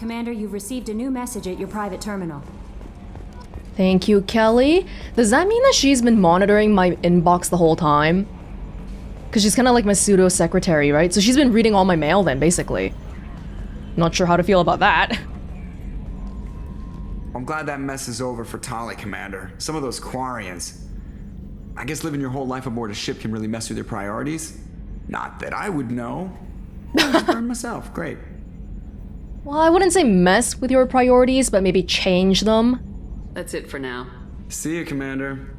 Commander, you've received a new message at your private terminal. Thank you, Kelly. Does that mean that she's been monitoring my inbox the whole time? Because she's kind of like my pseudo-secretary, right? So she's been reading all my mail then, basically. Not sure how to feel about that. I'm glad that mess is over for Tali, Commander. Some of those Quarians. I guess living your whole life aboard a ship can really mess with your priorities. Not that I would know. I burned myself. Great. Well, I wouldn't say mess with your priorities, but maybe change them. That's it for now. See you, Commander.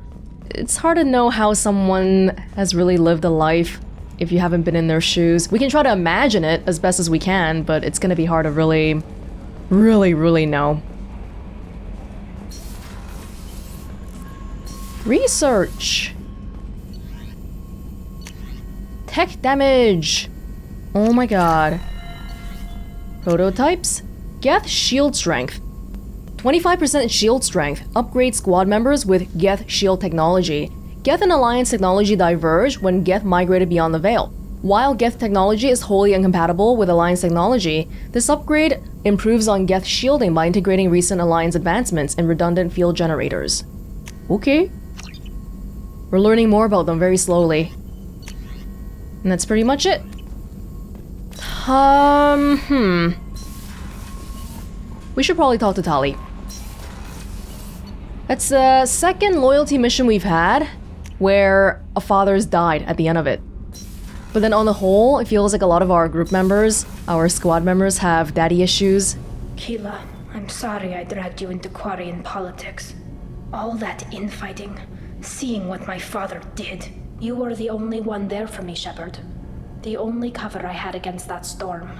It's hard to know how someone has really lived a life if you haven't been in their shoes. We can try to imagine it as best as we can, but it's gonna be hard to really know. Research. Tech damage. Oh my god. Prototypes. Geth shield strength. 25% shield strength. Upgrade squad members with Geth shield technology. Geth and Alliance technology diverge when Geth migrated beyond the Veil. While Geth technology is wholly incompatible with Alliance technology, this upgrade improves on Geth shielding by integrating recent Alliance advancements and redundant field generators. Okay. We're learning more about them very slowly. And that's pretty much it. We should probably talk to Tali. That's the second loyalty mission we've had where a father's died at the end of it. But then on the whole, it feels like a lot of our group members, our squad members, have daddy issues. Keela, I'm sorry I dragged you into Quarian politics. All that infighting, seeing what my father did. You were the only one there for me, Shepard. The only cover I had against that storm.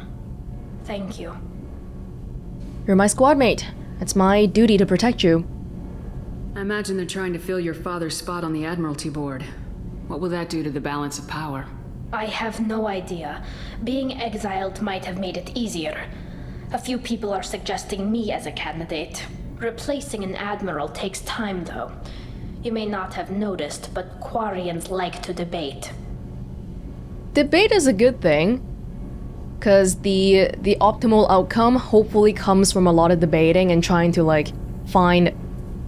Thank you. You're my squad mate. It's my duty to protect you. I imagine they're trying to fill your father's spot on the Admiralty board. What will that do to the balance of power? I have no idea. Being exiled might have made it easier. A few people are suggesting me as a candidate. Replacing an admiral takes time, though. You may not have noticed, but Quarians like to debate. Debate is a good thing, because the optimal outcome hopefully comes from a lot of debating and trying to, like, find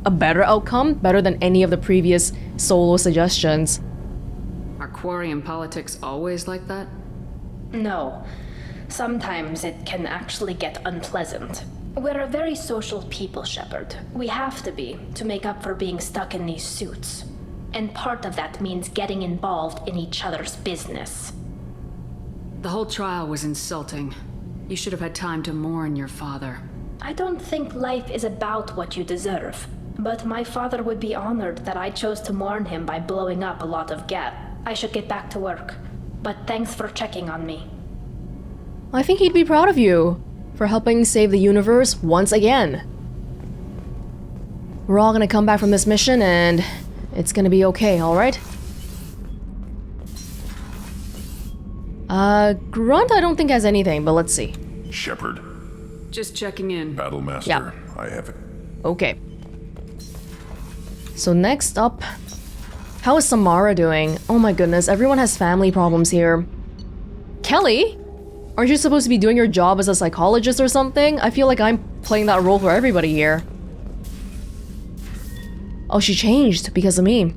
a better outcome, better than any of the previous solo suggestions. Are Quarian politics always like that? No. Sometimes it can actually get unpleasant. We're a very social people, Shepard. We have to be, to make up for being stuck in these suits. And part of that means getting involved in each other's business. The whole trial was insulting. You should have had time to mourn your father. I don't think life is about what you deserve. But my father would be honored that I chose to mourn him by blowing up a lot of Geth. I should get back to work. But thanks for checking on me. I think he'd be proud of you for helping save the universe once again. We're all gonna come back from this mission and it's gonna be okay, alright? Grunt I don't think has anything, but let's see. Shepard. Just checking in. Battlemaster. Yeah. I have it. Okay. So next up, how is Samara doing? Oh my goodness, everyone has family problems here. Kelly? Aren't you supposed to be doing your job as a psychologist or something? I feel like I'm playing that role for everybody here. Oh, she changed because of me.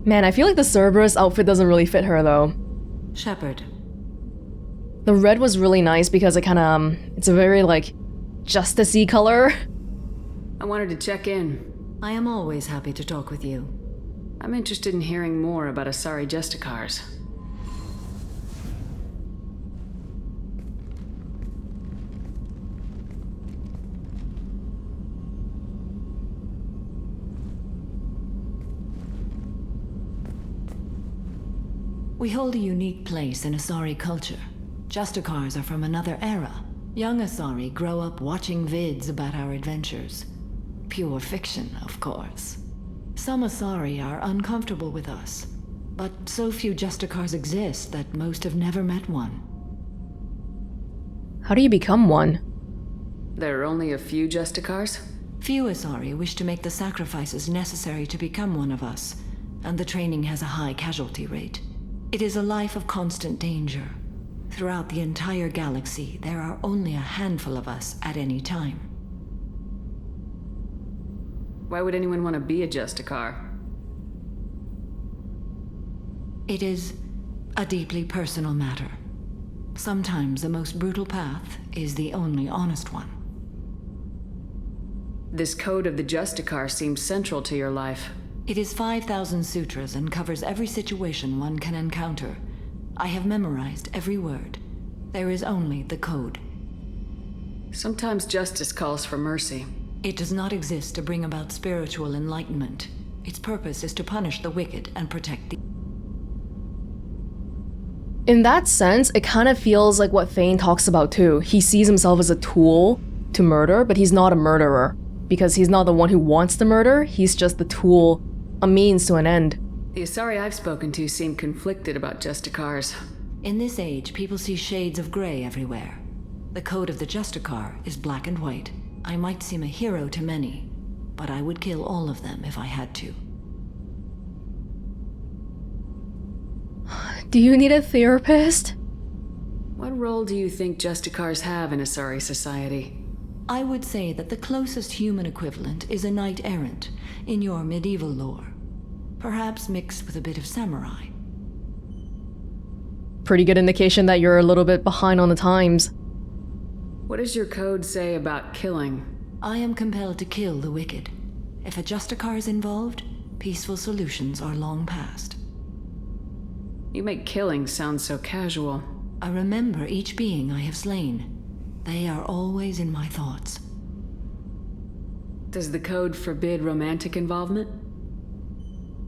Man, I feel like the Cerberus outfit doesn't really fit her though. Shepard. The red was really nice because it kinda, it's a very like, justice-y color. I wanted to check in. I am always happy to talk with you. I'm interested in hearing more about Asari Justicars. We hold a unique place in Asari culture. Justicars are from another era. Young Asari grow up watching vids about our adventures. Pure fiction, of course. Some Asari are uncomfortable with us, but so few Justicars exist that most have never met one. How do you become one? There are only a few Justicars? Few Asari wish to make the sacrifices necessary to become one of us, and the training has a high casualty rate. It is a life of constant danger. Throughout the entire galaxy, there are only a handful of us at any time. Why would anyone want to be a Justicar? It is a deeply personal matter. Sometimes the most brutal path is the only honest one. This code of the Justicar seems central to your life. It is 5,000 sutras and covers every situation one can encounter. I have memorized every word. There is only the code. Sometimes justice calls for mercy. It does not exist to bring about spiritual enlightenment. Its purpose is to punish the wicked and protect the... In that sense, it kind of feels like what Thane talks about too. He sees himself as a tool to murder, but he's not a murderer. Because he's not the one who wants to murder, he's just the tool, a means to an end. The Asari I've spoken to seem conflicted about Justicars. In this age, people see shades of gray everywhere. The code of the Justicar is black and white. I might seem a hero to many, but I would kill all of them if I had to. Do you need a therapist? What role do you think Justicars have in Asari society? I would say that the closest human equivalent is a knight-errant in your medieval lore. Perhaps mixed with a bit of samurai. Pretty good indication that you're a little bit behind on the times. What does your code say about killing? I am compelled to kill the wicked. If a Justicar is involved, peaceful solutions are long past. You make killing sound so casual. I remember each being I have slain. They are always in my thoughts. Does the code forbid romantic involvement?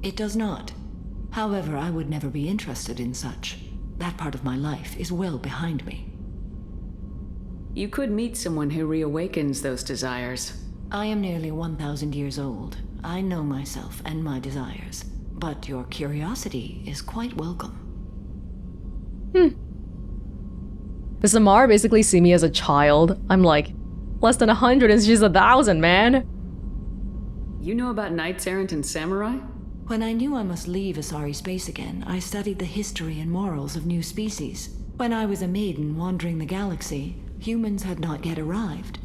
It does not. However, I would never be interested in such. That part of my life is well behind me. You could meet someone who reawakens those desires. I am nearly 1,000 years old. I know myself and my desires. But your curiosity is quite welcome. The Samara basically see me as a child. I'm like, less than 100 and she's 1,000, man. You know about knights errant and samurai? When I knew I must leave Asari space again, I studied the history and morals of new species. When I was a maiden wandering the galaxy, humans had not yet arrived.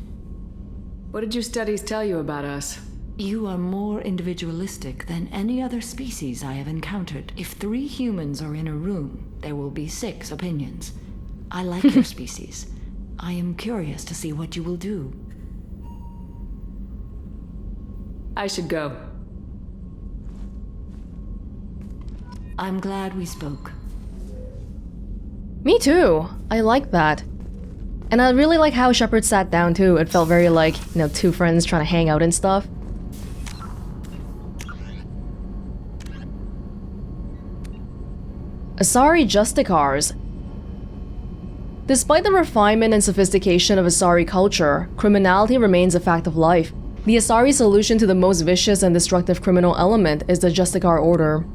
What did your studies tell you about us? You are more individualistic than any other species I have encountered. If 3 humans are in a room, there will be 6 opinions. I like your species. I am curious to see what you will do. I should go. I'm glad we spoke. Me too. I like that. And I really like how Shepard sat down too. It felt very like, you know, 2 friends trying to hang out and stuff. Asari Justicars. Despite the refinement and sophistication of Asari culture, criminality remains a fact of life. The Asari solution to the most vicious and destructive criminal element is the Justicar Order.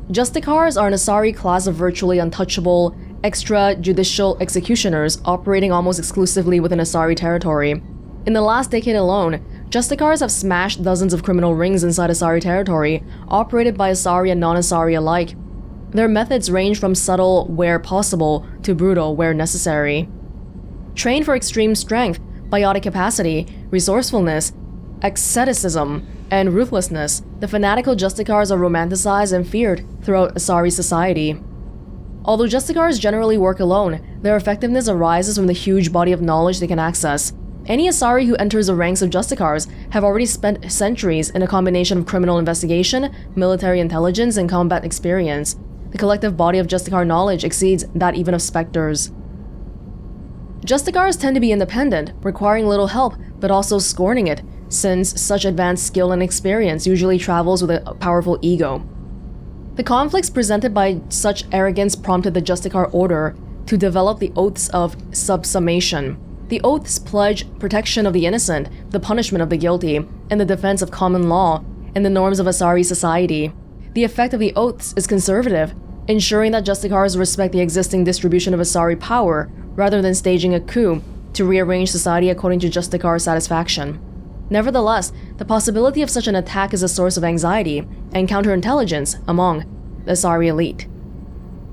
Justicars are an Asari class of virtually untouchable, extrajudicial executioners operating almost exclusively within Asari territory. In the last decade alone, Justicars have smashed dozens of criminal rings inside Asari territory, operated by Asari and non-Asari alike. Their methods range from subtle where possible to brutal where necessary. Trained for extreme strength, biotic capacity, resourcefulness, asceticism, and ruthlessness, the fanatical Justicars are romanticized and feared throughout Asari society. Although Justicars generally work alone, their effectiveness arises from the huge body of knowledge they can access. Any Asari who enters the ranks of Justicars have already spent centuries in a combination of criminal investigation, military intelligence, and combat experience. The collective body of Justicar knowledge exceeds that even of Spectres. Justicars tend to be independent, requiring little help, but also scorning it, since such advanced skill and experience usually travels with a powerful ego. The conflicts presented by such arrogance prompted the Justicar Order to develop the Oaths of Subsummation. The Oaths pledge protection of the innocent, the punishment of the guilty, and the defense of common law and the norms of Asari society. The effect of the Oaths is conservative, ensuring that Justicars respect the existing distribution of Asari power rather than staging a coup to rearrange society according to Justicar satisfaction. Nevertheless, the possibility of such an attack is a source of anxiety and counterintelligence among the Asari elite.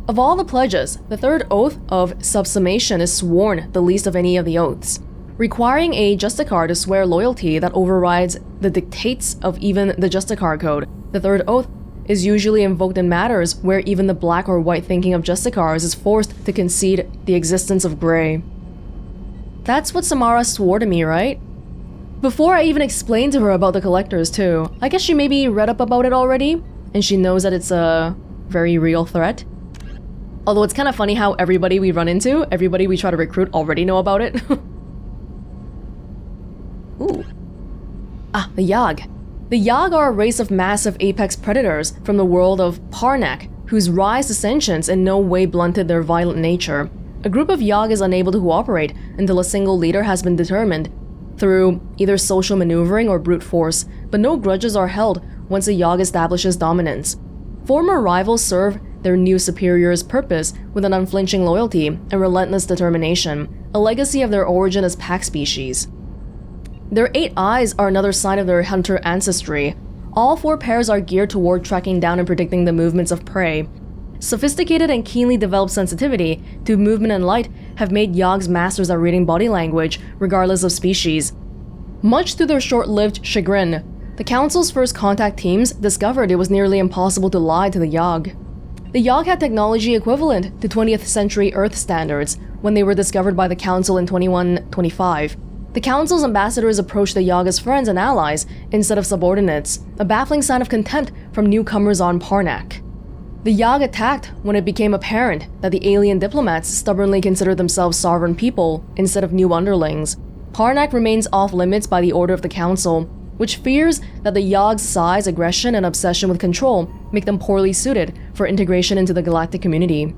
Of all the pledges, the third oath of subsumation is sworn the least of any of the oaths, requiring a Justicar to swear loyalty that overrides the dictates of even the Justicar code. The third oath is usually invoked in matters where even the black or white thinking of Justicars is forced to concede the existence of gray. That's what Samara swore to me, right? Before I even explained to her about the collectors too. I guess she maybe read up about it already, and she knows that it's a very real threat. Although it's kind of funny how everybody we run into, everybody we try to recruit already know about it. Ooh. Ah, the Yahg. The Yahg are a race of massive apex predators from the world of Parnak, whose rise to sentience in no way blunted their violent nature. A group of Yahg is unable to cooperate until a single leader has been determined through either social maneuvering or brute force, but no grudges are held once a Yahg establishes dominance. Former rivals serve their new superior's purpose with an unflinching loyalty and relentless determination, a legacy of their origin as pack species. Their 8 eyes are another sign of their hunter ancestry. All 4 pairs are geared toward tracking down and predicting the movements of prey. Sophisticated and keenly developed sensitivity to movement and light have made Yahgs masters at reading body language, regardless of species. Much to their short-lived chagrin, the Council's first contact teams discovered it was nearly impossible to lie to the Yahg. The Yahg had technology equivalent to 20th century Earth standards when they were discovered by the Council in 2125. The Council's ambassadors approached the Yahg as friends and allies instead of subordinates, a baffling sign of contempt from newcomers on Parnak. The Yahg attacked when it became apparent that the alien diplomats stubbornly considered themselves sovereign people instead of new underlings. Parnak remains off-limits by the order of the Council, which fears that the Yahg's size, aggression, and obsession with control make them poorly suited for integration into the galactic community.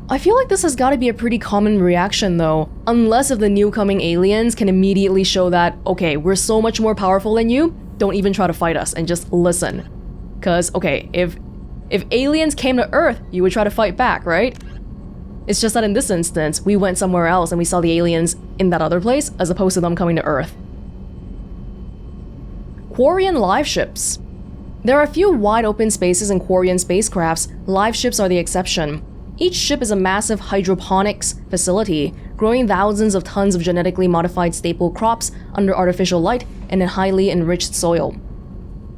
I feel like this has got to be a pretty common reaction though, unless if the new coming aliens can immediately show that, okay, we're so much more powerful than you, don't even try to fight us and just listen. Cause, okay, if aliens came to Earth, you would try to fight back, right? It's just that in this instance, we went somewhere else and we saw the aliens in that other place as opposed to them coming to Earth. Quarian live ships. There are a few wide open spaces in Quarian spacecrafts. Live ships are the exception. Each ship is a massive hydroponics facility, growing thousands of tons of genetically modified staple crops under artificial light and in highly enriched soil.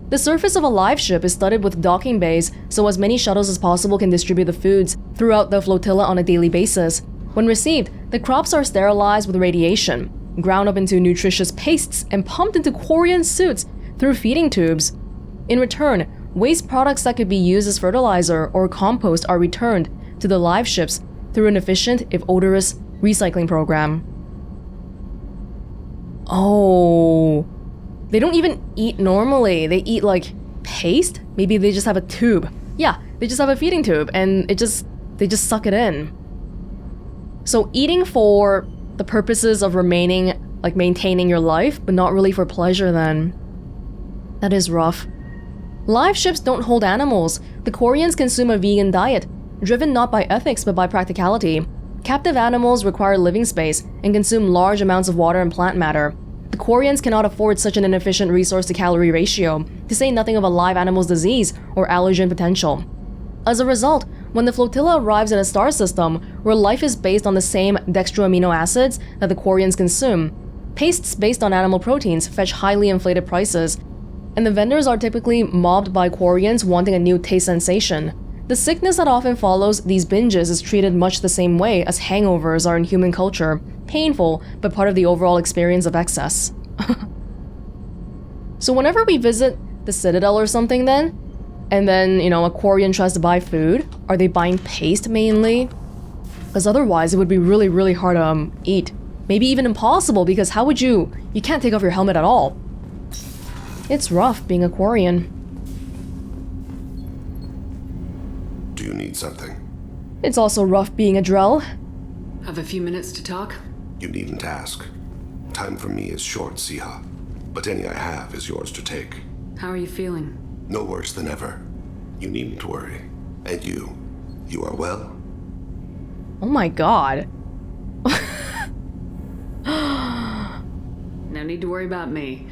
The surface of a live ship is studded with docking bays so as many shuttles as possible can distribute the foods throughout the flotilla on a daily basis. When received, the crops are sterilized with radiation, ground up into nutritious pastes, and pumped into Quarian suits through feeding tubes. In return, waste products that could be used as fertilizer or compost are returned to the live ships through an efficient, if odorous, recycling program. Oh, they don't even eat normally. They eat like paste? Maybe they just have a tube. Yeah, they just have a feeding tube and they just suck it in. So eating for the purposes of maintaining your life, but not really for pleasure then. That is rough. Live ships don't hold animals. The Quarians consume a vegan diet, driven not by ethics but by practicality. Captive animals require living space and consume large amounts of water and plant matter. The Quarians cannot afford such an inefficient resource-to-calorie ratio, to say nothing of a live animal's disease or allergen potential. As a result, when the flotilla arrives in a star system where life is based on the same dextroamino acids that the Quarians consume, pastes based on animal proteins fetch highly inflated prices, and the vendors are typically mobbed by Quarians wanting a new taste sensation. The sickness that often follows these binges is treated much the same way as hangovers are in human culture, painful but part of the overall experience of excess. So whenever we visit the Citadel or something then, and then, a Quarian tries to buy food, are they buying paste mainly? Because otherwise it would be really, really hard to eat. Maybe even impossible, because how would you can't take off your helmet at all. It's rough being a Quarian. Do you need something? It's also rough being a Drell. Have a few minutes to talk? You needn't ask. Time for me is short, Siha. But any I have is yours to take. How are you feeling? No worse than ever. You needn't worry. And you are well? Oh my god. No need to worry about me.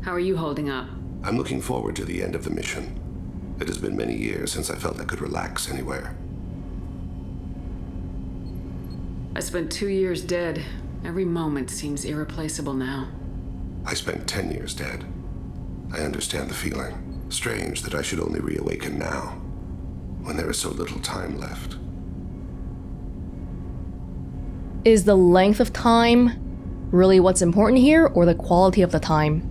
How are you holding up? I'm looking forward to the end of the mission. It has been many years since I felt I could relax anywhere. I spent 2 years dead. Every moment seems irreplaceable now. I spent 10 years dead. I understand the feeling. Strange that I should only reawaken now, when there is so little time left. Is the length of time really what's important here, or the quality of the time?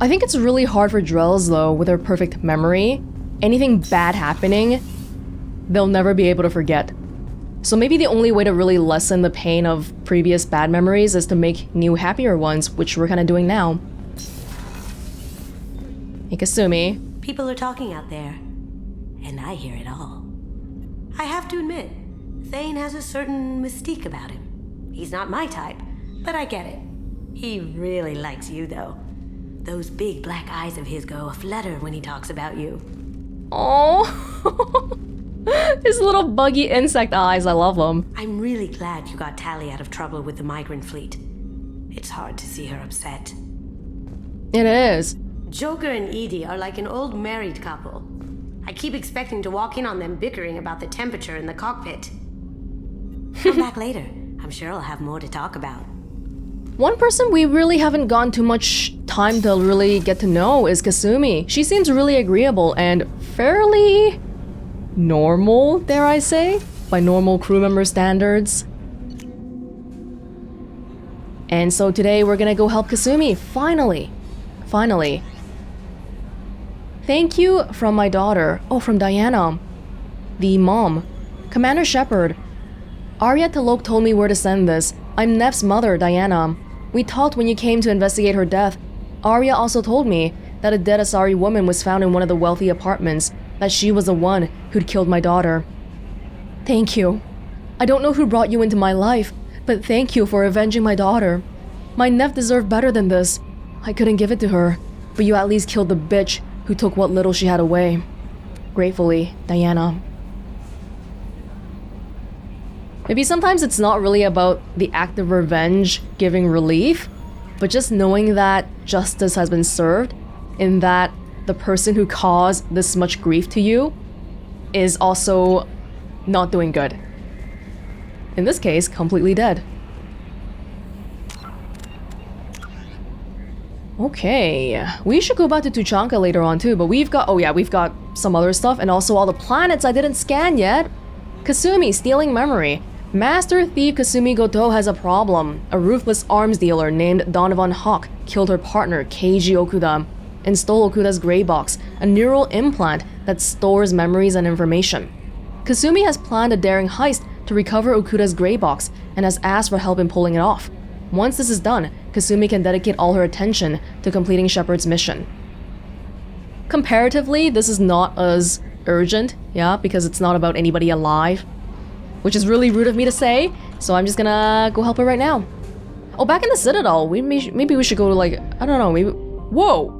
I think it's really hard for Drells, though, with their perfect memory. Anything bad happening, they'll never be able to forget. So maybe the only way to really lessen the pain of previous bad memories is to make new happier ones, which we're kind of doing now. Hey, Kasumi. People are talking out there, and I hear it all. I have to admit, Thane has a certain mystique about him. He's not my type, but I get it. He really likes you, though. Those big black eyes of his go aflutter when he talks about you. Oh. His little buggy insect eyes, I love them. I'm really glad you got Tali out of trouble with the migrant fleet. It's hard to see her upset. It is. Joker and Edie are like an old married couple. I keep expecting to walk in on them bickering about the temperature in the cockpit. Come back later. I'm sure I'll have more to talk about. One person we really haven't gone too much time to really get to know is Kasumi. She seems really agreeable and fairly normal, dare I say, by normal crew member standards. And so today we're gonna go help Kasumi, finally. Finally. Thank you from my daughter. Oh, from Diana. The mom. Commander Shepard. Arya Talok told me where to send this. I'm Neff's mother, Diana. We talked when you came to investigate her death. Arya also told me that a dead Asari woman was found in one of the wealthy apartments, that she was the one who'd killed my daughter. Thank you. I don't know who brought you into my life, but thank you for avenging my daughter. My Neff deserved better than this. I couldn't give it to her, but you at least killed the bitch who took what little she had away. Gratefully, Diana. Maybe sometimes it's not really about the act of revenge giving relief, but just knowing that justice has been served, and that the person who caused this much grief to you is also not doing good. In this case, completely dead. Okay, we should go back to Tuchanka later on too, but we've got some other stuff, and also all the planets I didn't scan yet. Kasumi, stealing memory. Master Thief Kasumi Goto has a problem. A ruthless arms dealer named Donovan Hock killed her partner, Keiji Okuda, and stole Okuda's gray box, a neural implant that stores memories and information. Kasumi has planned a daring heist to recover Okuda's gray box and has asked for help in pulling it off. Once this is done, Kasumi can dedicate all her attention to completing Shepard's mission. Comparatively, this is not as urgent, yeah, because it's not about anybody alive, which is really rude of me to say, so I'm just gonna go help her right now. Oh, back in the Citadel, maybe we should go to, like, I don't know, maybe... Whoa!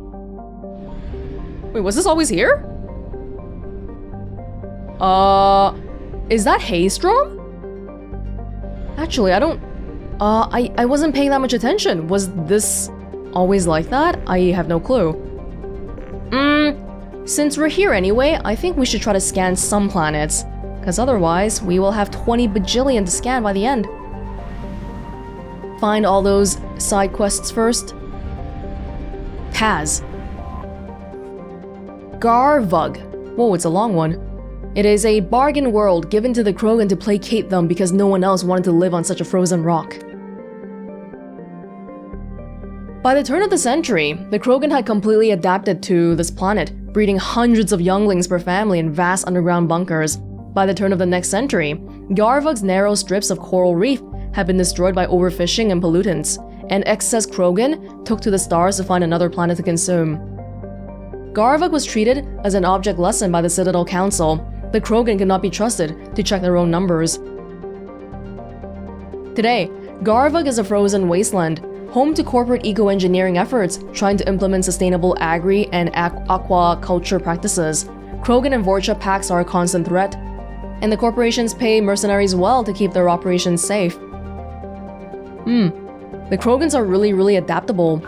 Wait, was this always here? Is that Haystrom? Actually, I don't... I wasn't paying that much attention. Was this always like that? I have no clue. Since we're here anyway, I think we should try to scan some planets. Because otherwise, we will have 20 bajillion to scan by the end. Find all those side quests first. Taz. Garvug. Whoa, it's a long one. It is a bargain world given to the Krogan to placate them because no one else wanted to live on such a frozen rock. By the turn of the century, the Krogan had completely adapted to this planet, breeding hundreds of younglings per family in vast underground bunkers. By the turn of the next century, Garvug's narrow strips of coral reef had been destroyed by overfishing and pollutants, and excess Krogan took to the stars to find another planet to consume. Garvug was treated as an object lesson by the Citadel Council. The Krogan could not be trusted to check their own numbers. Today, Garvug is a frozen wasteland, home to corporate eco-engineering efforts trying to implement sustainable agri- and aquaculture practices. Krogan and Vorcha pacts are a constant threat, and the corporations pay mercenaries well to keep their operations safe. The Krogans are really adaptable.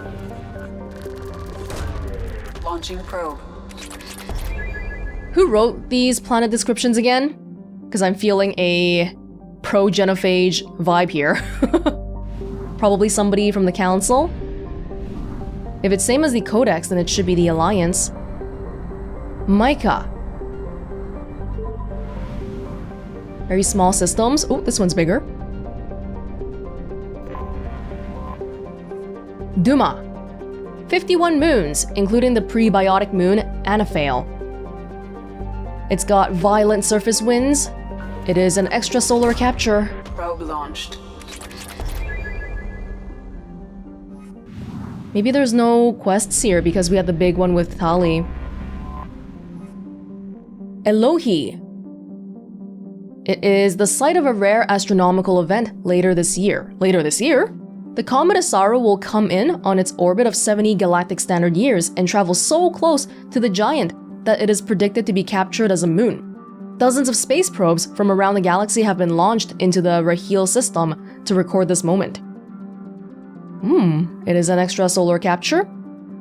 Launching probe. Who wrote these planet descriptions again? Because I'm feeling a pro-genophage vibe here. Probably somebody from the Council. If it's same as the Codex, then it should be the Alliance. Micah. Very small systems. Oh, this one's bigger. Duma. 51 moons, including the prebiotic moon Anaphale. It's got violent surface winds. It is an extrasolar capture. Probe launched. Maybe there's no quests here because we had the big one with Tali. Elohi. It is the site of a rare astronomical event later this year. Later this year? The comet Asara will come in on its orbit of 70 galactic standard years and travel so close to the giant that it is predicted to be captured as a moon. Dozens of space probes from around the galaxy have been launched into the Raheel system to record this moment. It is an extrasolar capture.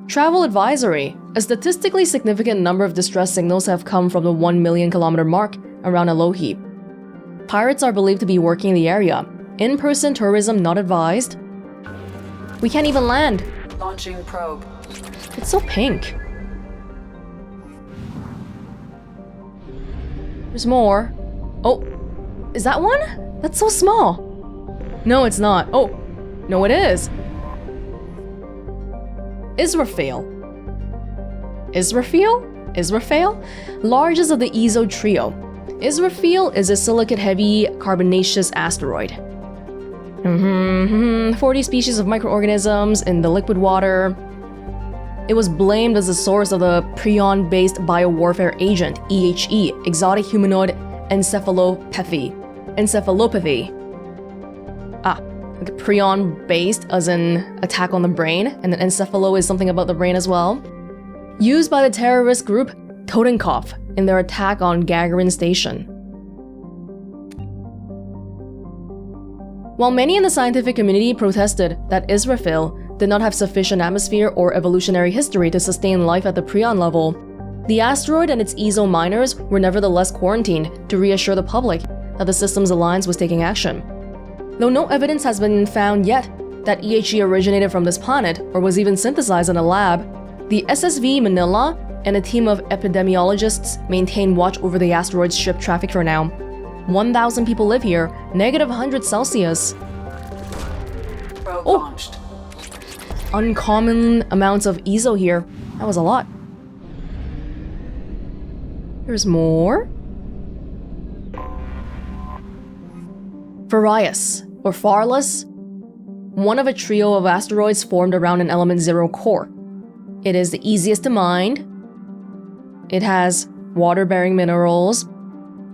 Travel advisory. A statistically significant number of distress signals have come from the 1 million kilometer mark around Elohi. Pirates are believed to be working the area. In-person tourism not advised. We can't even land. Launching probe. It's so pink. There's more. Oh, is that one? That's so small. No, it's not. Oh, no, it is. Israfale. Israfale? Largest of the Ezo trio. Israfale is a silicate-heavy carbonaceous asteroid. 40 species of microorganisms in the liquid water. It was blamed as the source of the prion-based biowarfare agent, EHE, exotic humanoid encephalopathy. Like prion-based as in attack on the brain, and then encephalo is something about the brain as well. Used by the terrorist group Totenkopf in their attack on Gagarin Station. While many in the scientific community protested that Israfale did not have sufficient atmosphere or evolutionary history to sustain life at the prion level, the asteroid and its Ezo miners were nevertheless quarantined to reassure the public that the system's alliance was taking action. Though no evidence has been found yet that EHE originated from this planet or was even synthesized in a lab, the SSV Manila and a team of epidemiologists maintain watch over the asteroid's ship traffic for now. 1,000 people live here, -100 Celsius. Probe launched. Uncommon amounts of Ezo here. That was a lot. There's more. Farius, or Farless, one of a trio of asteroids formed around an element 0 core. It is the easiest to mine. It has water-bearing minerals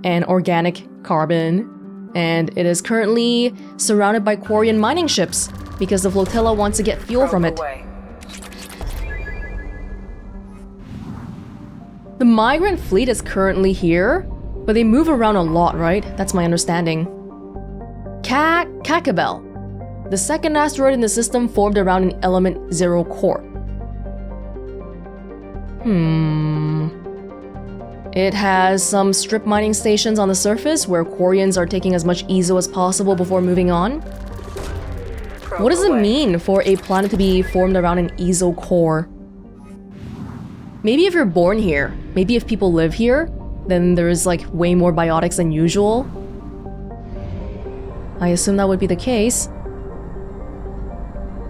and organic carbon, and it is currently surrounded by Quarian mining ships because the flotilla wants to get fuel from it. The migrant fleet is currently here, but they move around a lot, right? That's my understanding. Kakabel, the second asteroid in the system formed around an element 0 core. It has some strip mining stations on the surface where Quarians are taking as much Ezo as possible before moving on. What does it mean for a planet to be formed around an Ezo core? Maybe if you're born here, maybe if people live here, then there's like way more biotics than usual. I assume that would be the case.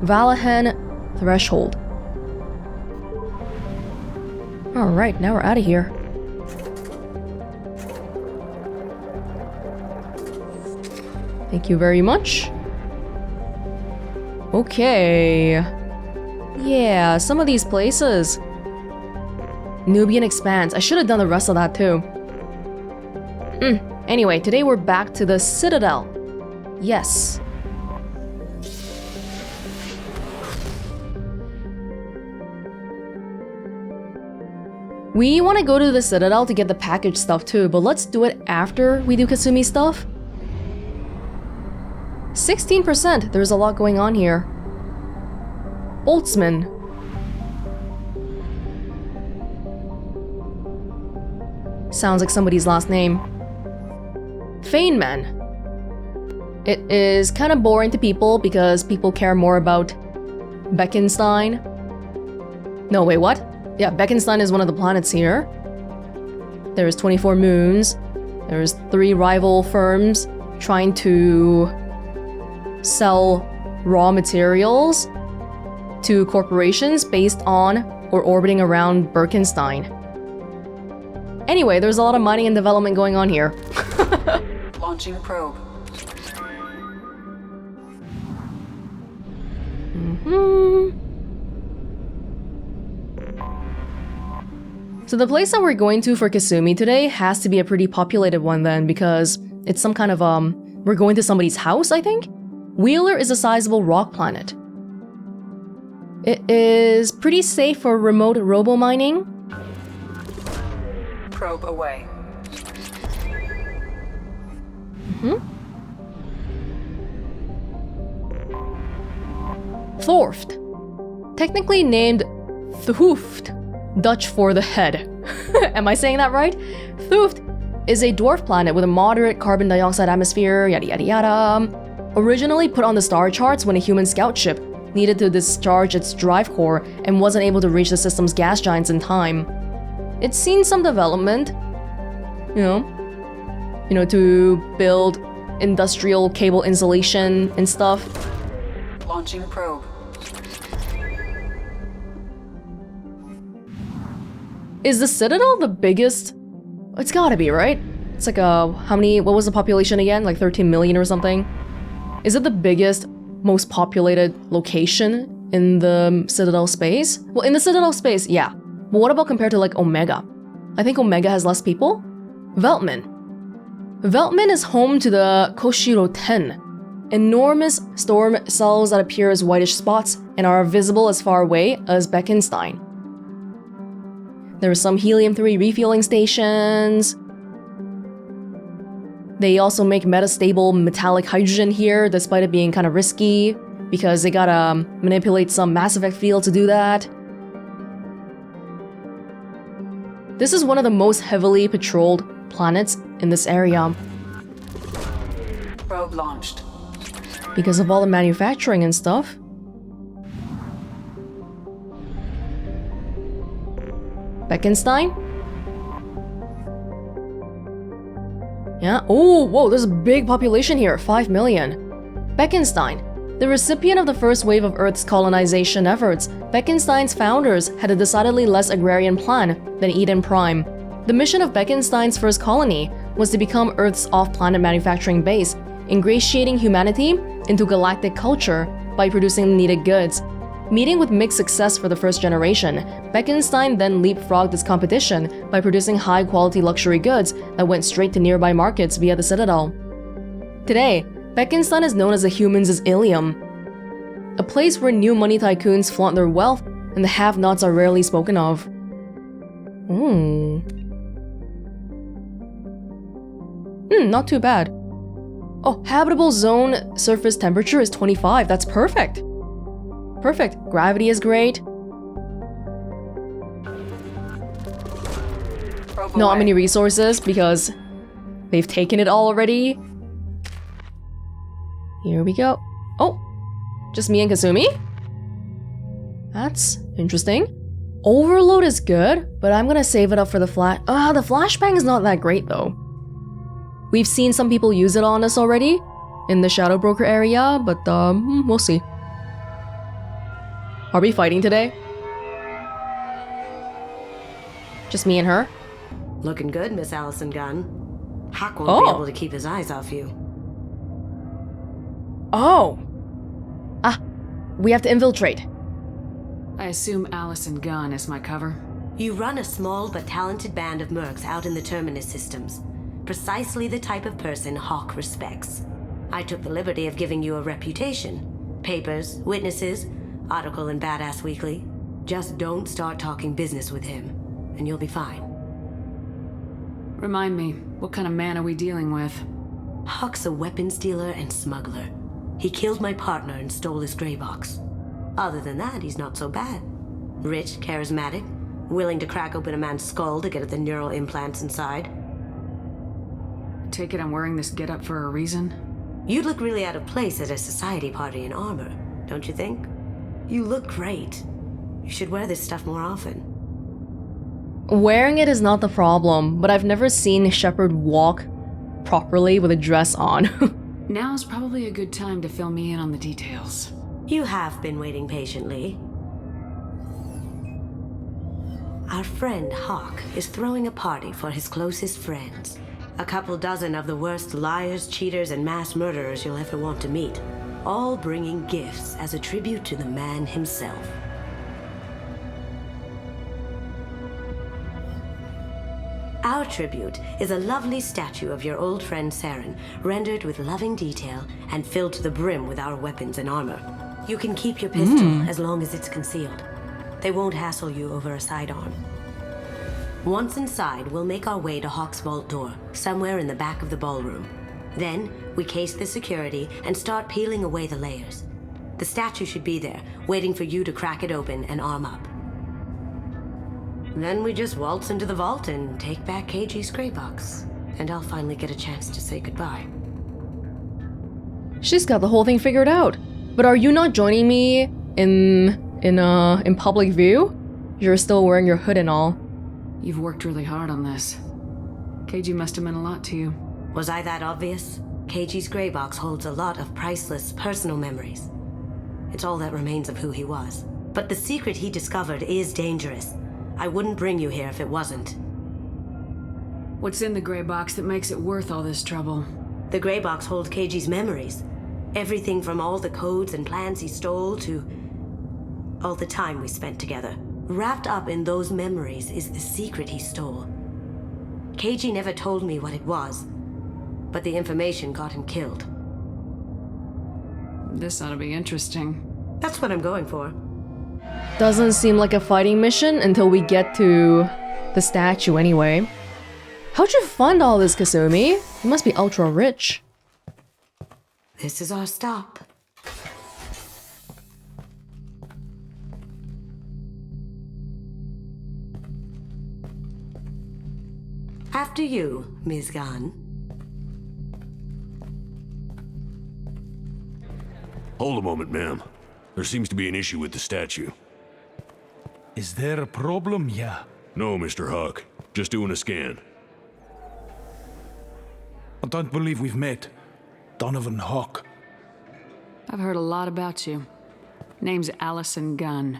Valahan Threshold. Alright, now we're out of here. Thank you very much. Okay. Yeah, some of these places. Nubian Expanse. I should have done the rest of that too. Anyway, today we're back to the Citadel. Yes. We want to go to the Citadel to get the package stuff too, but let's do it after we do Kasumi stuff. 16%. There's a lot going on here. Boltzmann. Sounds like somebody's last name. Feynman. It is kind of boring to people because people care more about Beckenstein. No, wait, what? Yeah, Beckenstein is one of the planets here. There's 24 moons. There's 3 rival firms trying to sell raw materials to corporations based on or orbiting around Birkenstein. Anyway, there's a lot of mining and development going on here. Launching probe. So the place that we're going to for Kasumi today has to be a pretty populated one then, because it's some kind of, we're going to somebody's house, I think? Wheeler is a sizable rock planet. It is pretty safe for remote robo-mining. Probe away. Thorft. Technically named Thooft, Dutch for the head. Am I saying that right? Thooft is a dwarf planet with a moderate carbon dioxide atmosphere, yada yada yada. Originally put on the star charts when a human scout ship needed to discharge its drive core and wasn't able to reach the system's gas giants in time. It's seen some development, you know, to build industrial cable insulation and stuff. Launching probe. Is the Citadel the biggest? It's gotta be, right? It's like how many, what was the population again? Like 13 million or something? Is it the biggest, most populated location in the Citadel space? Well, in the Citadel space, yeah. But what about compared to like Omega? I think Omega has less people. Veltman. Veltman is home to the Koshiro 10. Enormous storm cells that appear as whitish spots and are visible as far away as Beckenstein. There are some helium-3 refueling stations. They also make metastable metallic hydrogen here, despite it being kind of risky, because they gotta manipulate some Mass Effect field to do that. This is one of the most heavily patrolled planets in this area. Probe launched. Because of all the manufacturing and stuff. Beckenstein? Yeah. Oh, whoa, there's a big population here. 5 million. Beckenstein. The recipient of the first wave of Earth's colonization efforts, Beckenstein's founders had a decidedly less agrarian plan than Eden Prime. The mission of Beckenstein's first colony was to become Earth's off-planet manufacturing base, ingratiating humanity into galactic culture by producing the needed goods. Meeting with mixed success for the first generation, Beckenstein then leapfrogged its competition by producing high-quality luxury goods that went straight to nearby markets via the Citadel. Today, Beckenstein is known as the humans' Ilium, a place where new money tycoons flaunt their wealth and the have-nots are rarely spoken of. Not too bad. Oh, habitable zone surface temperature is 25. That's perfect. Perfect. Gravity is great. Not many resources because they've taken it all already. Here we go. Oh, just me and Kasumi? That's interesting. Overload is good, but I'm gonna save it up for the the flashbang is not that great though. We've seen some people use it on us already in the Shadow Broker area, but we'll see. Are we fighting today? Just me and her? Looking good, Miss Allison Gunn. Hock won't be able to keep his eyes off you. Oh! We have to infiltrate. I assume Allison Gunn is my cover. You run a small but talented band of mercs out in the Terminus systems. Precisely the type of person Hock respects. I took the liberty of giving you a reputation. Papers, witnesses, article in Badass Weekly. Just don't start talking business with him, and you'll be fine. Remind me, what kind of man are we dealing with? Hock's a weapons dealer and smuggler. He killed my partner and stole his gray box. Other than that, he's not so bad. Rich, charismatic, Willing to crack open a man's skull to get at the neural implants inside? Take it I'm wearing this getup for a reason? You'd look really out of place at a society party in armor, don't you think? You look great. You should wear this stuff more often. Wearing it is not the problem, but I've never seen Shepard walk properly with a dress on. Now's probably a good time to fill me in on the details. You have been waiting patiently. Our friend Hock is throwing a party for his closest friends. A couple dozen of the worst liars, cheaters, and mass murderers you'll ever want to meet. All bringing gifts as a tribute to the man himself. Our tribute is a lovely statue of your old friend Saren, rendered with loving detail and filled to the brim with our weapons and armor. You can keep your pistol as long as it's concealed. They won't hassle you over a sidearm. Once inside, we'll make our way to Hock's vault door, somewhere in the back of the ballroom. Then, we case the security and start peeling away the layers. The statue should be there, waiting for you to crack it open and arm up. Then we just waltz into the vault and take back KG's gray box. And I'll finally get a chance to say goodbye. She's got the whole thing figured out. But are you not joining me in public view? You're still wearing your hood and all. You've worked really hard on this. KG must have meant a lot to you. Was I that obvious? KG's gray box holds a lot of priceless personal memories. It's all that remains of who he was. But the secret he discovered is dangerous. I wouldn't bring you here if it wasn't. What's in the gray box that makes it worth all this trouble? The gray box holds KG's memories. Everything from all the codes and plans he stole to all the time we spent together. Wrapped up in those memories is the secret he stole. KG never told me what it was, but the information got him killed. This ought to be interesting. That's what I'm going for. Doesn't seem like a fighting mission until we get to the statue anyway. How'd you fund all this, Kasumi? You must be ultra rich. This is our stop. After you, Ms. Gunn. Hold a moment, ma'am. There seems to be an issue with the statue. Is there a problem, yeah? No, Mr. Hock. Just doing a scan. I don't believe we've met. Donovan Hock. I've heard a lot about you. Name's Allison Gunn.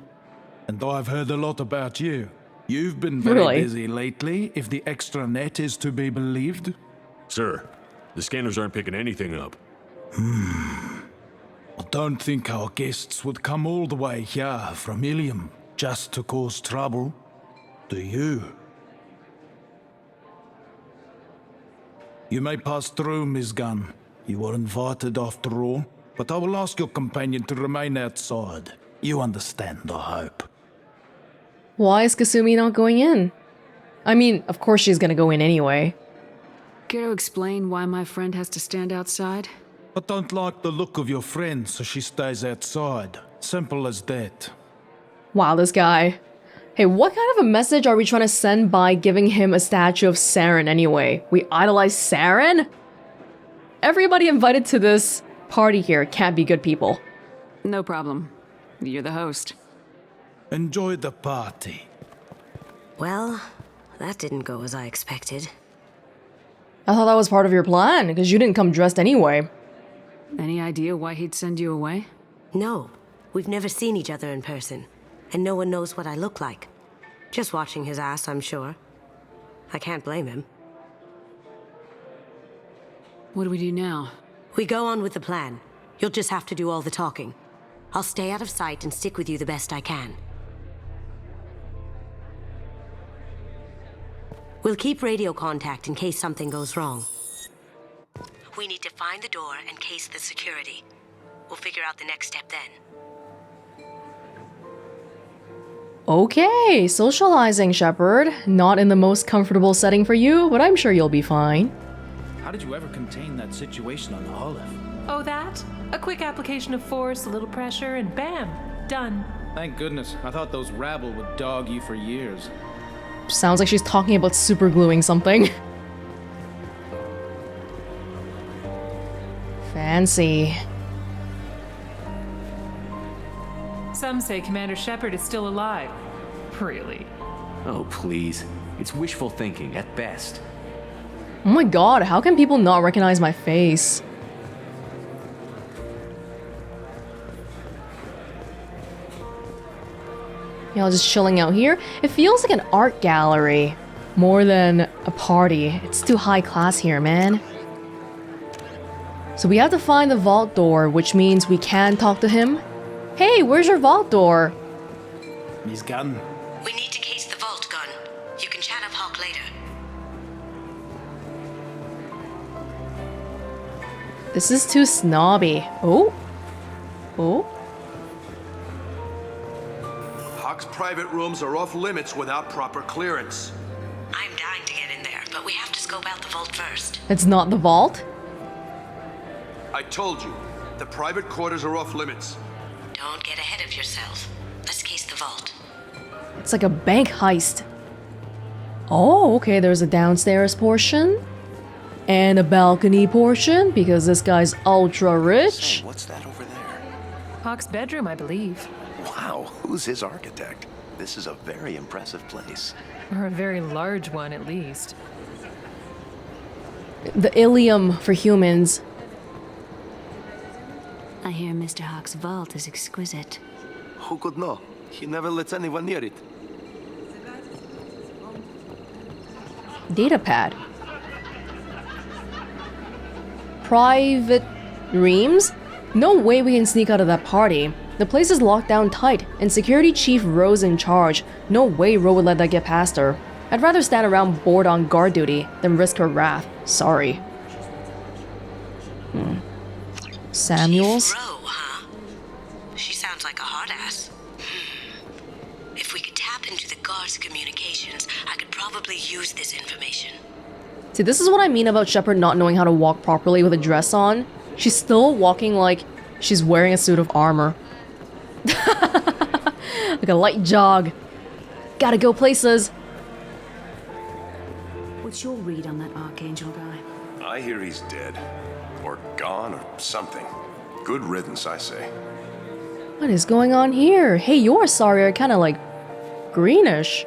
And I've heard a lot about you. You've been very Really? busy lately, if the extranet is to be believed. Sir, the scanners aren't picking anything up. I don't think our guests would come all the way here from Ilium just to cause trouble. Do you? You may pass through, Ms. Gunn. You were invited after all, but I will ask your companion to remain outside. You understand, I hope. Why is Kasumi not going in? I mean, of course she's gonna go in anyway. Care to explain why my friend has to stand outside? I don't like the look of your friend, so she stays outside. Simple as that. Wow, this guy. Hey, what kind of a message are we trying to send by giving him a statue of Saren anyway? We idolize Saren? Everybody invited to this party here can't be good people. No problem. You're the host. Enjoy the party. Well, that didn't go as I expected. I thought that was part of your plan, because you didn't come dressed anyway. Any idea why he'd send you away? No, we've never seen each other in person, and no one knows what I look like. Just watching his ass, I'm sure. I can't blame him. What do we do now? We go on with the plan. You'll just have to do all the talking. I'll stay out of sight and stick with you the best I can. We'll keep radio contact in case something goes wrong. We need to find the door and case the security. We'll figure out the next step then. Okay, socializing, Shepard. Not in the most comfortable setting for you, but I'm sure you'll be fine. How did you ever contain that situation on Olive? Oh, that? A quick application of force, a little pressure, and bam! Done. Thank goodness. I thought those rabble would dog you for years. Sounds like she's talking about supergluing something. Fancy. Some say Commander Shepard is still alive. Really? Oh, please. It's wishful thinking at best. Oh my god, how can people not recognize my face? Y'all just chilling out here. It feels like an art gallery more than a party. It's too high class here, man. So we have to find the vault door, which means we can talk to him. Hey, where's your vault door? His gun. We need to case the vault gun. You can chat up Hock later. This is too snobby. Oh? Oh? Hock's private rooms are off limits without proper clearance. I'm dying to get in there, but we have to scope out the vault first. It's not the vault? I told you, the private quarters are off limits. Don't get ahead of yourself. Let's case the vault. It's like a bank heist. Oh, okay, there's a downstairs portion. And a balcony portion, because this guy's ultra rich. Say, what's that over there? Hock's bedroom, I believe. Wow, who's his architect? This is a very impressive place. Or a very large one, at least. The ilium for humans. I hear Mr. Hock's vault is exquisite. Who could know? He never lets anyone near it. Datapad. Private rooms? No way we can sneak out of that party. The place is locked down tight, and Security Chief Ro's in charge. No way Ro would let that get past her. I'd rather stand around bored on guard duty than risk her wrath. Sorry. Samuels? Chief Ro, huh? She sounds like a hard ass. If we could tap into the guard's communications, I could probably use this information. See, this is what I mean about Shepard not knowing how to walk properly with a dress on. She's still walking like she's wearing a suit of armor. Like a light jog. Gotta go places. What's your read on that Archangel guy? I hear he's dead. Or gone, or something. Good riddance, I say. What is going on here? Hey, your Asari are kind of like greenish.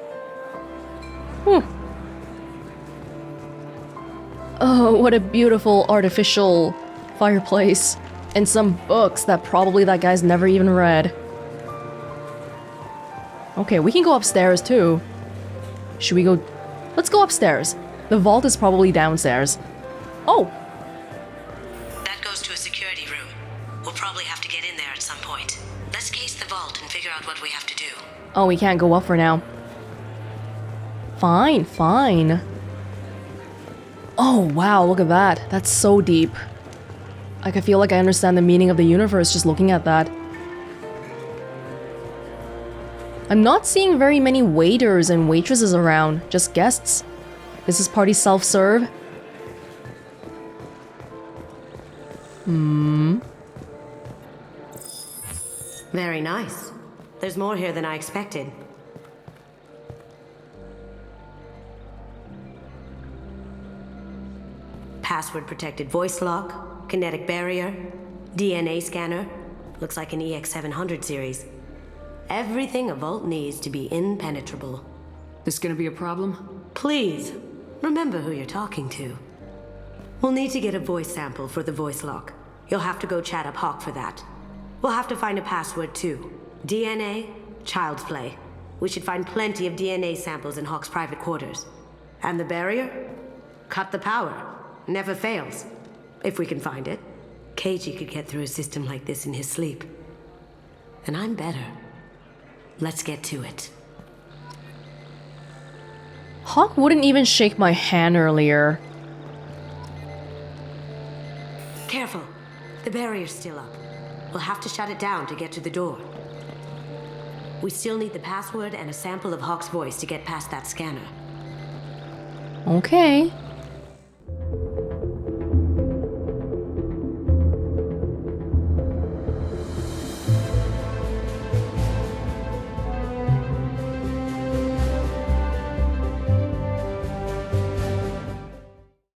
Oh, what a beautiful artificial fireplace. And some books that probably that guy's never even read. Okay, we can go upstairs too. Should we go? Let's go upstairs. The vault is probably downstairs. Oh! That goes to a security room. We'll probably have to get in there at some point. Let's case the vault and figure out what we have to do. Oh, we can't go up for now. Fine, fine. Oh, wow, look at that. That's so deep. Like, I feel like I understand the meaning of the universe just looking at that. I'm not seeing very many waiters and waitresses around, just guests. Is this party self-serve? Very nice. There's more here than I expected. Password-protected voice lock, kinetic barrier, DNA scanner. Looks like an EX700 series. Everything a vault needs to be impenetrable. This gonna be a problem? Please, remember who you're talking to. We'll need to get a voice sample for the voice lock. You'll have to go chat up Hock for that. We'll have to find a password too. DNA, child's play. We should find plenty of DNA samples in Hock's private quarters. And the barrier? Cut the power. Never fails. If we can find it. KG could get through a system like this in his sleep. And I'm better. Let's get to it. Hock wouldn't even shake my hand earlier. Careful. The barrier's still up. We'll have to shut it down to get to the door. We still need the password and a sample of Hock's voice to get past that scanner. Okay.